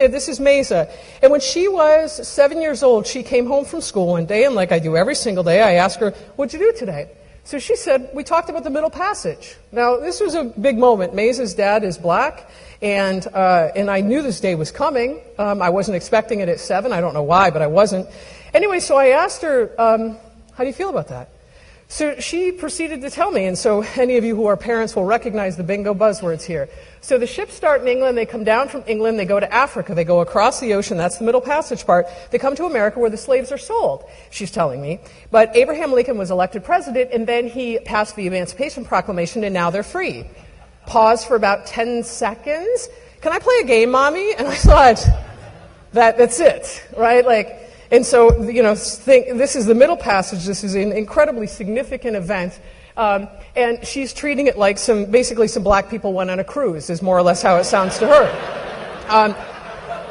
This is Mesa. And when she was 7 years old, she came home from school one day, and like I do every single day, I asked her, "What'd you do today?" So she said, "We talked about the Middle Passage." Now, this was a big moment. Mesa's dad is black, and I knew this day was coming. I wasn't expecting it at 7. I don't know why, but I wasn't. Anyway, so I asked her, "How do you feel about that?" So she proceeded to tell me, and so any of you who are parents will recognize the bingo buzzwords here. So the ships start in England, they come down from England, they go to Africa, they go across the ocean, that's the Middle Passage part, they come to America where the slaves are sold, she's telling me. But Abraham Lincoln was elected president, and then he passed the Emancipation Proclamation, and now they're free. Pause for about 10 seconds. "Can I play a game, Mommy?" And I thought, that's it, right? And so, this is the Middle Passage. This is an incredibly significant event. And she's treating it like basically some black people went on a cruise, is more or less how it sounds to her.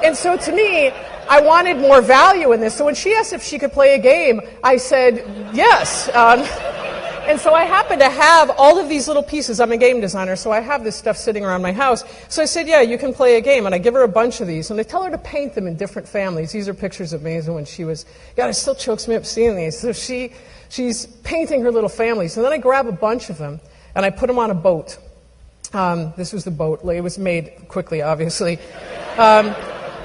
And so to me, I wanted more value in this. So when she asked if she could play a game, I said yes. And so I happen to have all of these little pieces. I'm a game designer, so I have this stuff sitting around my house. So I said, yeah, you can play a game. And I give her a bunch of these. And I tell her to paint them in different families. These are pictures of Mesa when she was, God, it still chokes me up seeing these. So she's painting her little families. And then I grab a bunch of them, and I put them on a boat. This was the boat. It was made quickly, obviously.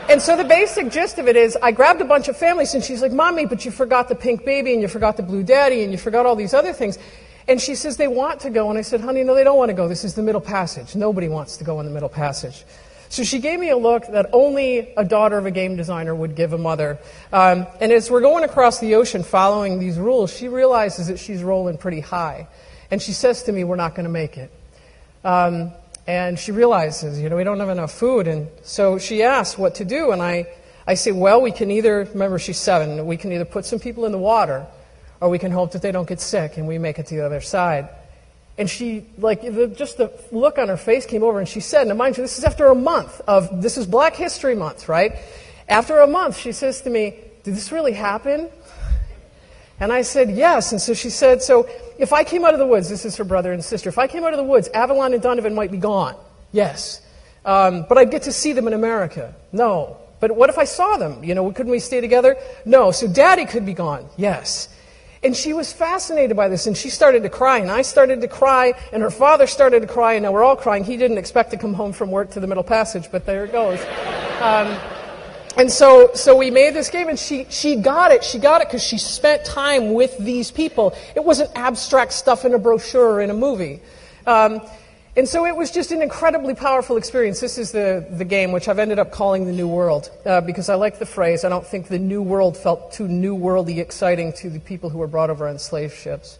And so the basic gist of it is I grabbed a bunch of families, and she's like, "Mommy, but you forgot the pink baby, and you forgot the blue daddy, and you forgot all these other things." And she says, "They want to go." And I said, "Honey, no, they don't want to go. This is the Middle Passage. Nobody wants to go in the Middle Passage." So she gave me a look that only a daughter of a game designer would give a mother. And as we're going across the ocean following these rules, she realizes that she's rolling pretty high. And she says to me, "We're not going to make it." And she realizes, we don't have enough food. And so she asks what to do. And I say, well, we can either, remember she's 7, we can either put some people in the water, or we can hope that they don't get sick and we make it to the other side. And she, just the look on her face came over, and she said, now mind you, this is after a month this is Black History Month, right? After a month, she says to me, "Did this really happen?" And I said, yes. And so she said, so if I came out of the woods, this is her brother and sister, if I came out of the woods, Avalon and Donovan might be gone. Yes. But I'd get to see them in America. No. But what if I saw them? Couldn't we stay together? No. So Daddy could be gone. Yes. And she was fascinated by this, and she started to cry, and I started to cry, and her father started to cry, and now we're all crying. He didn't expect to come home from work to the Middle Passage, but there it goes. And so we made this game, and she got it. She got it because she spent time with these people. It wasn't abstract stuff in a brochure or in a movie. And so it was just an incredibly powerful experience. This is the game, which I've ended up calling the New World, because I like the phrase. I don't think the New World felt too new worldy exciting to the people who were brought over on slave ships.